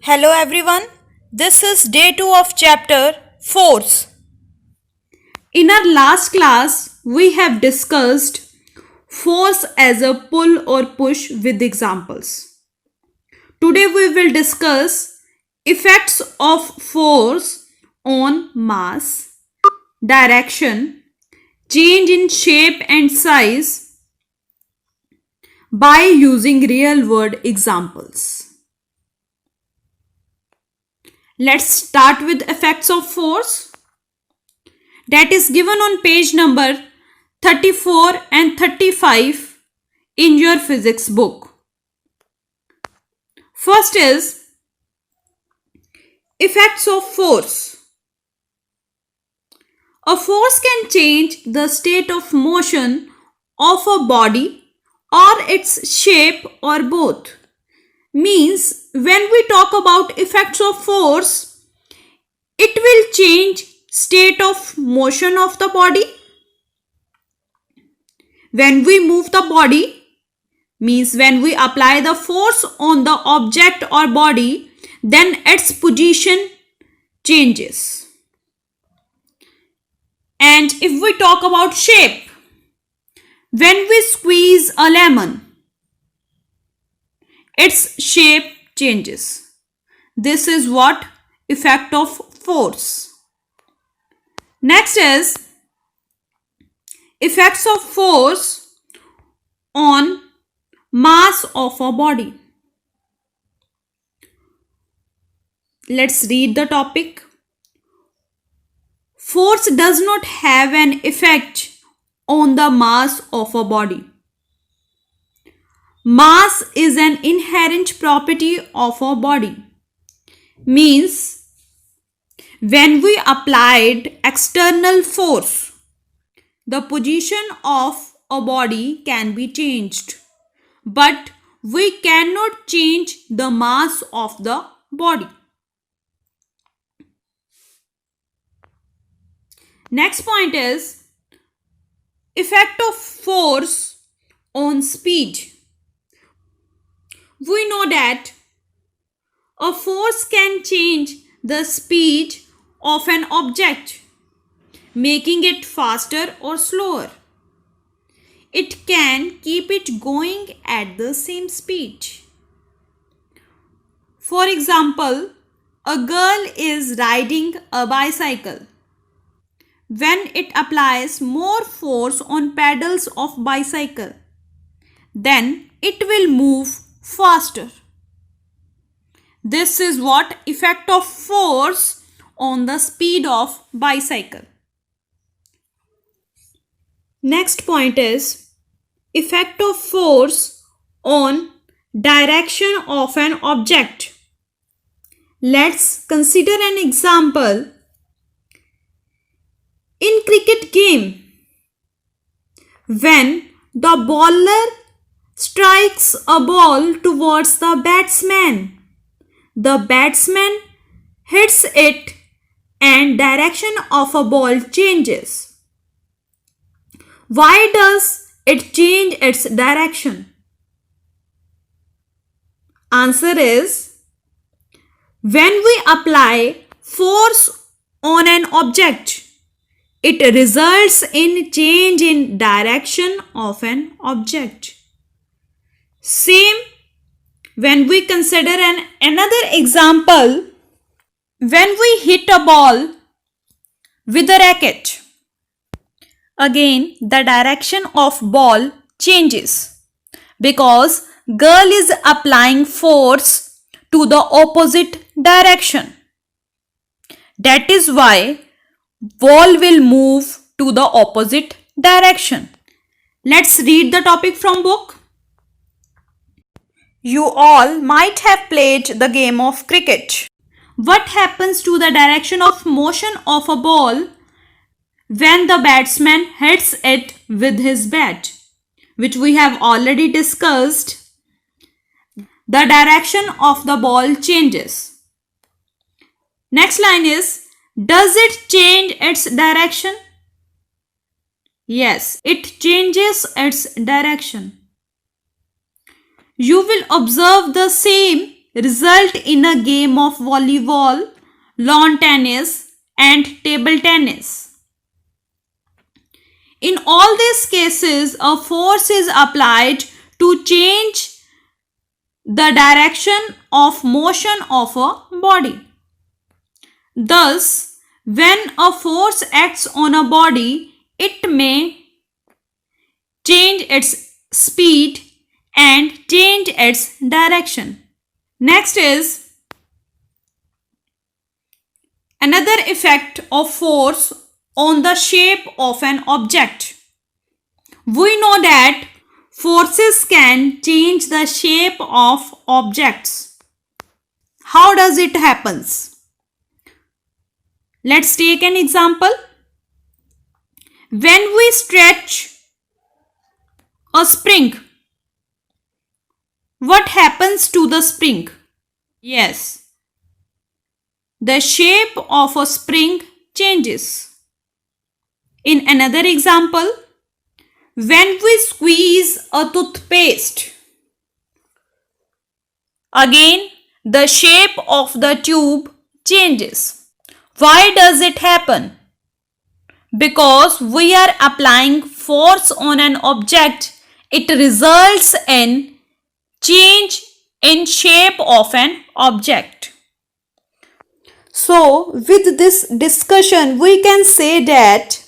Hello everyone, this is day 2 of chapter Force. In our last class, we have discussed force as a pull or push with examples. Today we will discuss effects of force on mass, direction, change in shape and size by using real world examples. Let's start with effects of force that is given on page number 34 and 35 in your physics book. First is effects of force. A force can change the state of motion of a body or its shape or both. Means when we talk about effects of force, it will change state of motion of the body. When we move the body, means when we apply the force on the object or body, then its position changes. And if we talk about shape, when we squeeze a lemon, its shape changes. This is what effect of force. Next is effects of force on mass of a body. Let's read the topic. Force does not have an effect on the mass of a body. Mass is an inherent property of a body. Means when we applied external force, the position of a body can be changed, but we cannot change the mass of the body. Next point is effect of force on speed. We know that a force can change the speed of an object, making it faster or slower. It can keep it going at the same speed. For example, a girl is riding a bicycle. When it applies more force on pedals of bicycle, then it will move faster. This is what effect of force on the speed of bicycle. Next point is effect of force on direction of an object. Let's consider an example. In cricket game, when the bowler strikes a ball towards the batsman hits it and direction of a ball changes. Why does it change its direction? Answer is when we apply force on an object, it results in change in direction of an object. Same when we consider another example, when we hit a ball with a racket, again the direction of ball changes because girl is applying force to the opposite direction. That is why ball will move to the opposite direction. Let's read the topic from book. You all might have played the game of cricket. What happens to the direction of motion of a ball when the batsman hits it with his bat, which we have already discussed? The direction of the ball changes. Next line is, does it change its direction? Yes, it changes its direction. You will observe the same result in a game of volleyball, lawn tennis, and table tennis. In all these cases, a force is applied to change the direction of motion of a body. Thus, when a force acts on a body, it may change its speed and change its direction. Next is another effect of force on the shape of an object. We know that forces can change the shape of objects. How does it happen? Let's take an example. When we stretch a spring, what happens to the spring? Yes, the shape of a spring changes. In another example, when we squeeze a toothpaste, again the shape of the tube changes. Why does it happen? Because we are applying force on an object, it results in change in shape of an object. So, with this discussion, we can say that